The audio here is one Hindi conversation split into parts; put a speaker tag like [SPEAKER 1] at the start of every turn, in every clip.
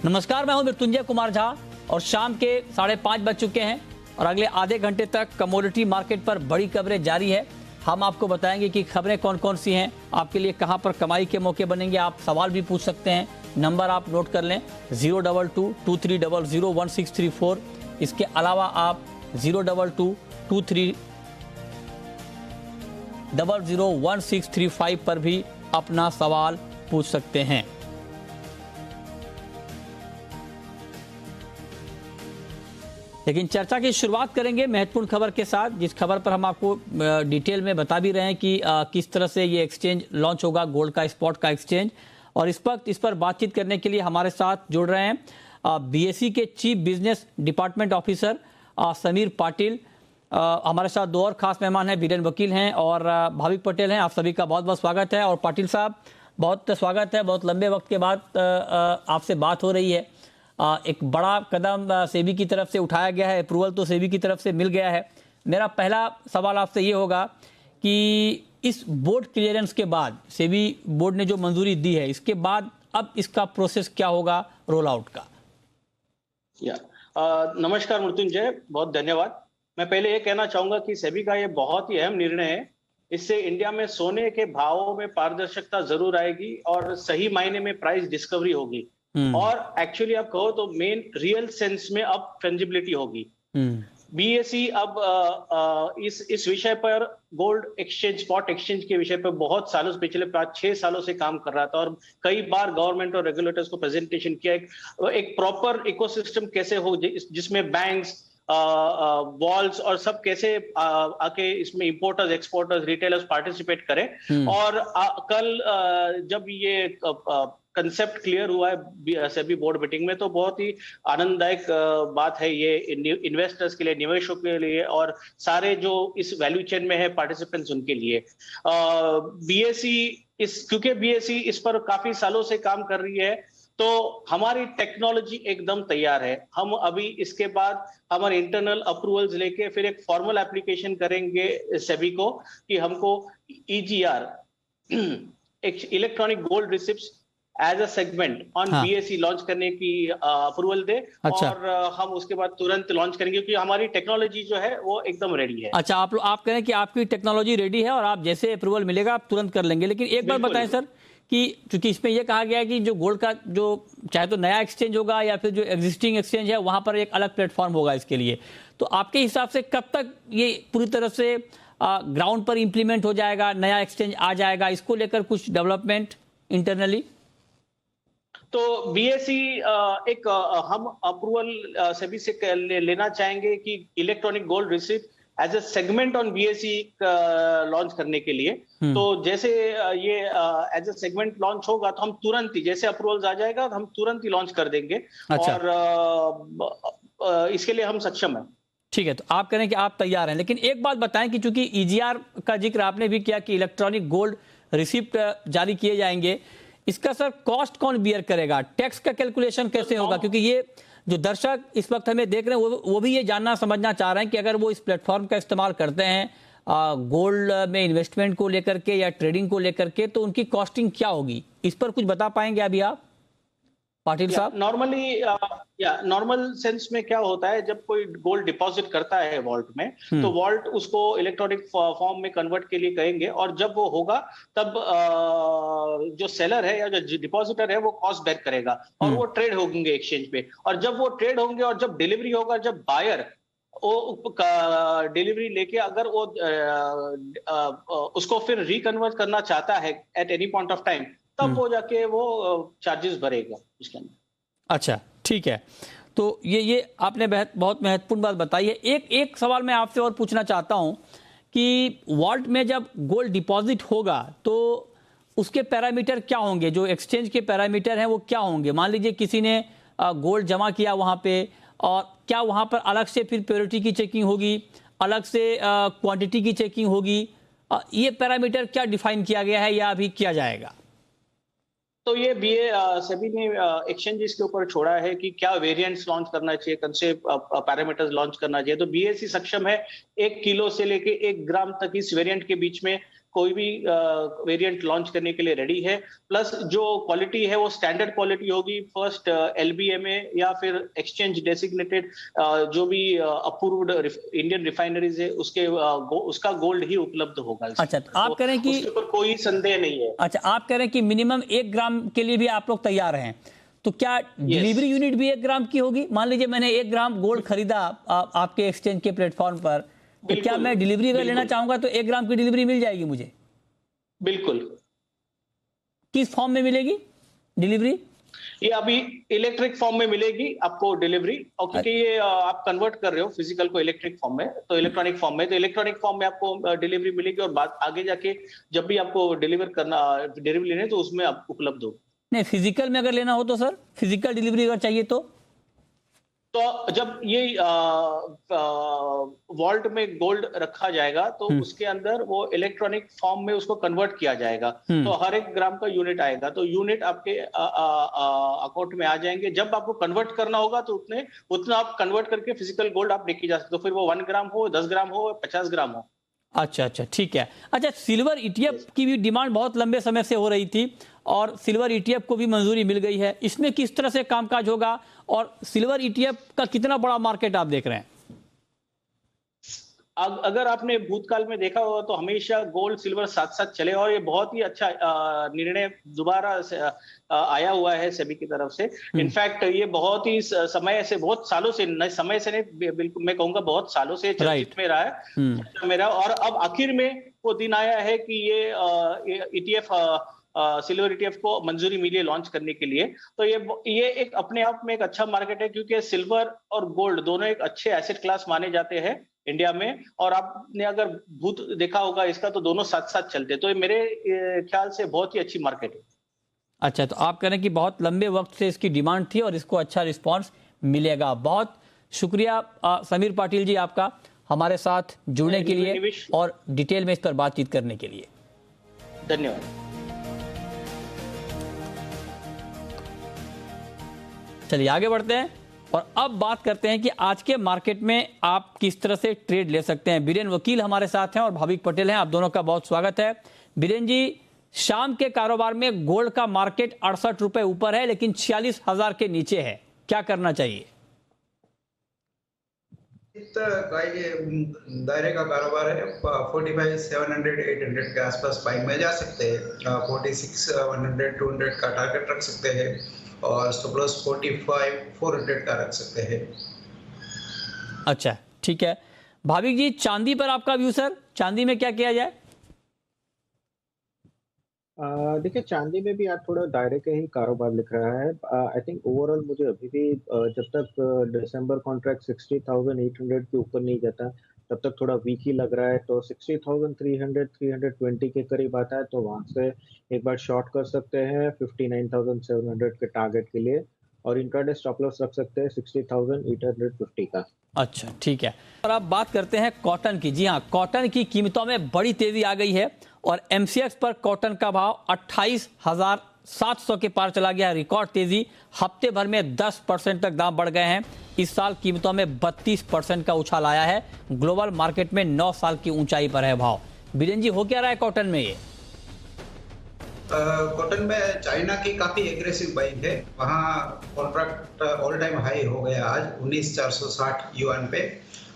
[SPEAKER 1] नमस्कार, मैं हूं मृत्युंजय कुमार झा और शाम के 5:30 बज चुके हैं और अगले आधे घंटे तक कमोडिटी मार्केट पर बड़ी खबरें जारी है। हम आपको बताएंगे कि खबरें कौन कौन सी हैं, आपके लिए कहां पर कमाई के मौके बनेंगे। आप सवाल भी पूछ सकते हैं, नंबर आप नोट कर लें 02223001634। इसके अलावा आप 02223001635 पर भी अपना सवाल पूछ सकते हैं। लेकिन चर्चा की शुरुआत करेंगे महत्वपूर्ण खबर के साथ, जिस खबर पर हम आपको डिटेल में बता भी रहे हैं कि किस तरह से ये एक्सचेंज लॉन्च होगा, गोल्ड का स्पॉट का एक्सचेंज। और इस वक्त इस पर बातचीत करने के लिए हमारे साथ जुड़ रहे हैं बीएसई के chief business department officer Sameer Patil. हमारे साथ दो और खास मेहमान हैं, बीरेन वकील हैं और भाविक पटेल हैं। आप सभी का बहुत बहुत स्वागत है। और पाटिल साहब, बहुत स्वागत है। बहुत लंबे वक्त के बाद आपसे बात हो रही है। एक बड़ा कदम सेबी की तरफ से उठाया गया है, अप्रूवल तो सेबी की तरफ से मिल गया है। मेरा पहला सवाल आपसे ये होगा कि इस बोर्ड क्लियरेंस के बाद, सेबी बोर्ड ने जो मंजूरी दी है, इसके बाद अब इसका प्रोसेस क्या होगा रोल आउट का?
[SPEAKER 2] नमस्कार मृत्युंजय, बहुत धन्यवाद। मैं पहले ये कहना चाहूंगा कि सेबी का ये बहुत ही अहम निर्णय है। इससे इंडिया में सोने के भावों में पारदर्शिता जरूर आएगी और सही मायने में प्राइस डिस्कवरी होगी। और एक्चुअली आप कहो तो मेन रियल सेंस में अब फंजिबिलिटी होगी। बीएसई अब इस विषय पर, गोल्ड एक्सचेंज, स्पॉट एक्सचेंज के विषय पर बहुत सालों से, पिछले 5-6 सालों से काम कर रहा था और कई बार गवर्नमेंट और रेगुलेटर्स को प्रेजेंटेशन किया एक प्रॉपर इकोसिस्टम कैसे हो जिसमें बैंक्स, वॉल्स और सब कैसे आके इसमें इंपोर्टर्स, एक्सपोर्टर्स, रिटेलर्स पार्टिसिपेट करें। और कल जब ये कंसेप्ट क्लियर हुआ है सेबी बोर्ड मीटिंग में, तो बहुत ही आनंददायक बात है ये इन्वेस्टर्स के लिए, निवेशकों के लिए और सारे जो इस वैल्यू चेन में है पार्टिसिपेंट्स, उनके लिए। क्योंकि बीएसई इस पर काफी सालों से काम कर रही है, तो हमारी टेक्नोलॉजी एकदम तैयार है। हम अभी इसके बाद हमारे इंटरनल अप्रूवल्स लेके फिर एक फॉर्मल एप्लीकेशन करेंगे सेबी को कि हमको EGR, electronic gold receipts as a segment on BSE launch करने की अप्रूवल दे। अच्छा। और हम उसके बाद तुरंत लॉन्च करेंगे क्योंकि हमारी टेक्नोलॉजी जो है वो एकदम रेडी है।
[SPEAKER 1] अच्छा, आप कह रहे हैं कि आपकी टेक्नोलॉजी रेडी है और आप जैसे अप्रूवल मिलेगा आप तुरंत कर लेंगे। लेकिन एक बार बताएं सर कि चूंकि इसमें यह कहा गया है कि जो गोल्ड का जो चाहे तो नया एक्सचेंज होगा या फिर जो एग्जिस्टिंग एक्सचेंज है वहां पर एक अलग प्लेटफॉर्म होगा इसके लिए, तो आपके हिसाब से कब तक ये पूरी तरह से ग्राउंड पर इंप्लीमेंट हो जाएगा, नया एक्सचेंज आ जाएगा? इसको लेकर कुछ डेवलपमेंट इंटरनली?
[SPEAKER 2] तो बीएसई हम अप्रूवल सेबी से लेना चाहेंगे कि electronic gold receipt as a segment on BSE launch करने के लिए। तो जैसे ये एज ए सेगमेंट लॉन्च होगा तो हम तुरंत ही, जैसे अप्रूवल्स आ जाएगा तो हम तुरंत ही लॉन्च कर देंगे। अच्छा। और इसके लिए हम सक्षम हैं।
[SPEAKER 1] ठीक है, तो आप कह रहे हैं कि आप तैयार हैं। लेकिन एक बात बताएं कि चूंकि EGR का जिक्र आपने भी किया कि इलेक्ट्रॉनिक गोल्ड रिसिप्ट जारी किए जाएंगे, इसका सर कॉस्ट कौन बियर करेगा? टैक्स का कैलकुलेशन कैसे होगा? क्योंकि ये जो दर्शक इस वक्त हमें देख रहे हैं वो भी ये जानना समझना चाह रहे हैं कि अगर वो इस प्लेटफॉर्म का इस्तेमाल करते हैं गोल्ड में इन्वेस्टमेंट को लेकर के या ट्रेडिंग को लेकर के, तो उनकी कॉस्टिंग क्या होगी? इस पर कुछ बता पाएंगे अभी आप पाटिल साहब?
[SPEAKER 2] नॉर्मल सेंस में क्या होता है, जब कोई गोल्ड डिपॉजिट करता है वॉल्ट में, तो वॉल्ट उसको इलेक्ट्रॉनिक फॉर्म में कन्वर्ट के लिए कहेंगे और जब वो होगा तब जो सेलर है या जो डिपॉजिटर है वो कॉस्ट बेयर करेगा और वो ट्रेड होंगे एक्सचेंज पे। और जब वो ट्रेड होंगे और जब डिलीवरी होगा, जब बायर वो डिलीवरी लेके अगर वो उसको फिर रिकन्वर्ट करना चाहता है at any point of time, तब वो जाके वो चार्जेस भरेगा इसके अंदर।
[SPEAKER 1] अच्छा, ठीक है। तो ये आपने बहुत महत्वपूर्ण बात बताई है। एक सवाल मैं आपसे और पूछना चाहता हूं कि वॉल्ट में जब गोल्ड डिपॉजिट होगा तो उसके पैरामीटर क्या होंगे? जो एक्सचेंज के पैरामीटर हैं वो क्या होंगे? मान लीजिए किसी ने गोल्ड जमा किया वहां पे, और क्या वहां पर अलग से फिर प्योरिटी की चेकिंग होगी, अलग से क्वांटिटी की चेकिंग होगी? ये पैरामीटर क्या डिफाइन किया गया है या अभी किया जाएगा?
[SPEAKER 2] तो ये सेबी ने एक्सचेंजेस के ऊपर छोड़ा है कि क्या वेरिएंट्स लॉन्च करना चाहिए, कौन से पैरामीटर्स लॉन्च करना चाहिए। तो बीएसई सक्षम है 1 किलो से लेके 1 ग्राम तक इस वेरिएंट के बीच में कोई भी वेरिएंट लॉन्च करने के लिए रेडी है। प्लस जो क्वालिटी है वो स्टैंडर्ड क्वालिटी होगी, फर्स्ट LBMA या फिर एक्सचेंज डेसिग्नेटेड जो भी अप्रूव्ड इंडियन रिफाइनरीज है उसका गोल्ड ही उपलब्ध होगा।
[SPEAKER 1] अच्छा, तो आप कह रहे हैं कि
[SPEAKER 2] उसके ऊपर कोई संदेह नहीं है।
[SPEAKER 1] अच्छा, आप कह रहे हैं कि मिनिमम 1 ग्राम के लिए भी आप लोग तैयार हैं, तो क्या डिलीवरी यूनिट भी 1 ग्राम की होगी? मान लीजिए मैंने 1 ग्राम गोल्ड खरीदा आपके एक्सचेंज के प्लेटफॉर्म पर, तो क्या मैं डिलीवरी अगर लेना चाहूंगा तो 1 ग्राम की डिलीवरी मिल जाएगी मुझे?
[SPEAKER 2] बिल्कुल।
[SPEAKER 1] किस फॉर्म में मिलेगी डिलीवरी?
[SPEAKER 2] ये अभी इलेक्ट्रिक फॉर्म में मिलेगी आपको डिलीवरी, और क्योंकि ये आप कन्वर्ट कर रहे हो फिजिकल को इलेक्ट्रिक फॉर्म में, तो इलेक्ट्रॉनिक फॉर्म में, तो इलेक्ट्रॉनिक फॉर्म में आपको डिलीवरी मिलेगी, और बाद आगे जाके जब भी आपको डिलीवरी लेने तो उसमें आप उपलब्ध हो।
[SPEAKER 1] नहीं, फिजिकल में अगर लेना हो तो सर, फिजिकल डिलीवरी अगर चाहिए
[SPEAKER 2] तो जब ये वॉल्ट में गोल्ड रखा जाएगा तो उसके अंदर वो इलेक्ट्रॉनिक फॉर्म में उसको कन्वर्ट किया जाएगा, तो हर 1 ग्राम का यूनिट आएगा, तो यूनिट आपके अकाउंट में आ जाएंगे। जब आपको कन्वर्ट करना होगा तो उतना आप कन्वर्ट करके फिजिकल गोल्ड आप लेके जा सकते हो, फिर वो 1 ग्राम हो, 10 ग्राम हो, 50 ग्राम हो।
[SPEAKER 1] अच्छा अच्छा, ठीक है। अच्छा, सिल्वर ETF की भी डिमांड बहुत लंबे समय से हो रही थी और सिल्वर ETF को भी मंजूरी मिल गई है, इसमें किस तरह से कामकाज होगा और सिल्वर ETF का कितना बड़ा मार्केट आप देख रहे हैं?
[SPEAKER 2] अगर आपने भूतकाल में देखा होगा तो हमेशा गोल्ड सिल्वर साथ साथ चले, और ये बहुत ही अच्छा निर्णय दोबारा आया हुआ है सेबी की तरफ से। इनफैक्ट ये बहुत ही समय से, बहुत सालों से, समय से नहीं, बिल्कुल मैं कहूंगा बहुत सालों से चर्चित में रहा है मेरा, और अब आखिर में वो दिन आया है कि ये ETF सिल्वर ETF को मंजूरी मिली है लॉन्च करने के लिए। तो ये एक अपने आप में एक अच्छा मार्केट है, क्योंकि सिल्वर और गोल्ड दोनों एक अच्छे एसेट क्लास माने जाते हैं इंडिया में, और आपने अगर भूत देखा होगा इसका तो दोनों साथ साथ चलते, तो ये मेरे ख्याल से बहुत ही अच्छी मार्केट है।
[SPEAKER 1] अच्छा, तो आप कह रहे हैं कि बहुत लंबे वक्त से इसकी डिमांड थी और इसको अच्छा रिस्पांस मिलेगा। बहुत शुक्रिया समीर पाटिल जी आपका हमारे साथ जुड़ने के लिए और डिटेल में इस पर बातचीत करने के लिए।
[SPEAKER 2] धन्यवाद।
[SPEAKER 1] चलिए आगे बढ़ते हैं और अब बात करते हैं कि आज के मार्केट में आप किस तरह से ट्रेड ले सकते हैं। बीरेन वकील हमारे साथ हैं और भाविक पटेल हैं, आप दोनों का बहुत स्वागत है। बीरेन जी, शाम के कारोबार में गोल्ड का मार्केट 68 रुपए ऊपर है लेकिन 46,000 के नीचे है, क्या करना चाहिए?
[SPEAKER 3] दायरे का कारोबार है, 45,700 800 के आसपास बाइंग में जा सकते हैं। 46,100 200 का टारगेट रख सकते हैं और स्टॉप लॉस 45,400 का रख सकते हैं।
[SPEAKER 1] अच्छा, ठीक है। भाविक जी, चांदी पर आपका व्यू सर, चांदी में क्या किया जाए?
[SPEAKER 4] देखिए, चांदी में भी आज थोड़ा दायरे के ही कारोबार लिख रहा है। आई थिंक ओवरऑल मुझे अभी भी जब तक दिसंबर कॉन्ट्रैक्ट 60,800 के ऊपर नहीं जाता तब तक थोड़ा वीक ही लग रहा है। तो 60,300 320 के करीब आता है तो वहां से एक बार शॉर्ट कर सकते हैं 59,700 के टारगेट के लिए, और इंट्राडे स्टॉप लॉस रख सकते हैं 60,850 का। अच्छा, ठीक है। और अब बात करते हैं कॉटन की। जी हाँ, कॉटन की कीमतों में बड़ी तेजी आ गई है और MCX पर कॉटन का भाव 28,700 के पार चला गया। रिकॉर्ड तेजी, हफ्ते भर में 10% तक दाम बढ़ गए हैं। इस साल कीमतों में 32% का उछाल आया है। ग्लोबल मार्केट में 9 साल की ऊंचाई पर है भाव। बीरेन जी, हो क्या रहा है कॉटन में? ये
[SPEAKER 3] कॉटन में चाइना की काफी एग्रेसिव बाइंग है, वहाँ कॉन्ट्रैक्ट ऑल टाइम हाई हो गया आज 19,460 युआन पे।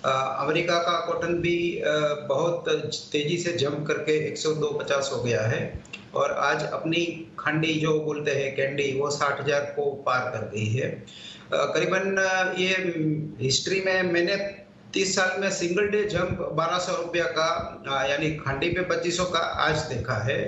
[SPEAKER 3] अमेरिका का कॉटन भी बहुत तेजी से जंप करके 102.50 हो गया है, और आज अपनी खंडी जो बोलते हैं कैंडी, वो 60,000 को पार कर गई है। करीबन ये हिस्ट्री में मैंने 30 साल में सिंगल डे जंप 1,200 रुपया का, यानी खंडी पे 2,500 का आज देखा है।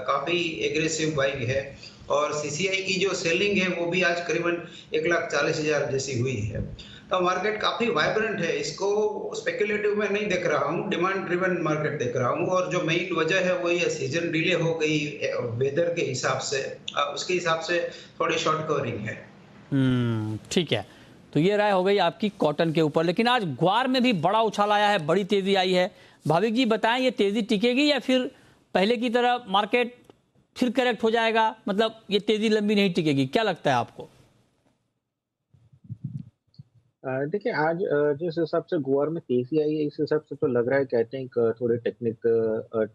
[SPEAKER 3] काफी एग्रेसिव बाइंग है, और CCI की जो सेलिंग है वो भी आज करीबन 1,40,000 जैसी हुई है। तो मार्केट काफी वाइब्रेंट है, इसको स्पेकुलेटिव में नहीं देख रहा हूँ, डिमांड ड्रिवन मार्केट देख रहा हूँ। और जो मेन वजह है वो ये सीजन डिले हो गई वेदर के हिसाब से, उसके हिसाब से थोड़ी शॉर्ट कवरिंग है।
[SPEAKER 1] ठीक है, तो ये राय हो गई आपकी कॉटन के ऊपर। लेकिन आज ग्वार में भी बड़ा उछाल आया है, बड़ी तेजी आई है। भाविक जी बताएं, ये तेजी टिकेगी या फिर पहले की तरह मार्केट फिर करेक्ट हो जाएगा? मतलब ये तेजी लंबी नहीं टिकेगी, क्या लगता है आपको?
[SPEAKER 4] देखिए आज जिस हिसाब से गुआर में तेजी आई है इस हिसाब से तो लग रहा है कि आई थिंक थोड़े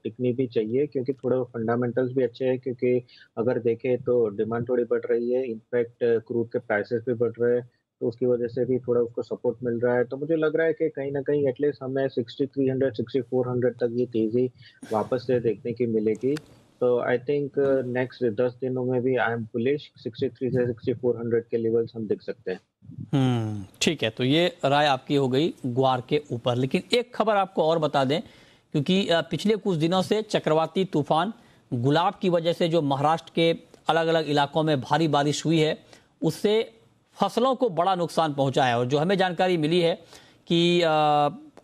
[SPEAKER 4] टिकनी भी चाहिए, क्योंकि थोड़ा फंडामेंटल्स भी अच्छे हैं। क्योंकि अगर देखें तो डिमांड थोड़ी बढ़ रही है, इनफैक्ट क्रूड के प्राइसेस भी बढ़ रहे हैं, तो उसकी वजह से भी थोड़ा उसको सपोर्ट मिल रहा है। तो मुझे लग रहा है कि कहीं ना कहीं एटलीस्ट हमें 6300 6400 तक ये तेजी वापस से देखने की मिलेगी। तो आई थिंक नेक्स्ट 10 दिनों में भी आई एम बुलिश, 63 से 6400 के लेवल्स हम देख सकते हैं।
[SPEAKER 1] ठीक है, तो ये राय आपकी हो गई ग्वार के ऊपर। लेकिन एक खबर आपको और बता दें, क्योंकि पिछले कुछ दिनों से चक्रवाती तूफान गुलाब की वजह से जो महाराष्ट्र के अलग अलग इलाकों में भारी बारिश हुई है, उससे फसलों को बड़ा नुकसान पहुंचा है। और जो हमें जानकारी मिली है कि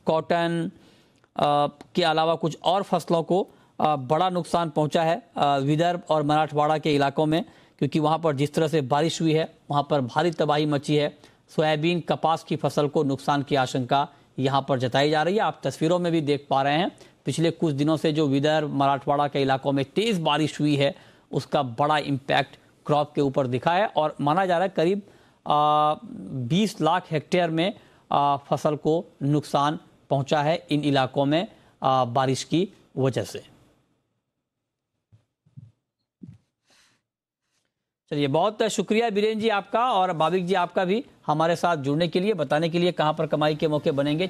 [SPEAKER 1] कॉटन के अलावा कुछ और फसलों को बड़ा नुकसान पहुंचा है विदर्भ और मराठवाड़ा के इलाकों में, क्योंकि वहां पर जिस तरह से बारिश हुई है वहां पर भारी तबाही मची है। सोयाबीन, कपास की फसल को नुकसान की आशंका यहां पर जताई जा रही है। आप तस्वीरों में भी देख पा रहे हैं, पिछले कुछ दिनों से जो विदर्भ मराठवाड़ा के इलाकों में तेज बारिश हुई है उसका बड़ा इम्पैक्ट क्रॉप के ऊपर दिखा है। और माना जा रहा है करीब 20 लाख हेक्टेयर में फसल को नुकसान पहुंचा है इन इलाकों में बारिश की वजह से। चलिए, बहुत शुक्रिया बीरेन जी आपका, और भाविक जी आपका भी हमारे साथ जुड़ने के लिए, बताने के लिए कहां पर कमाई के मौके बनेंगे।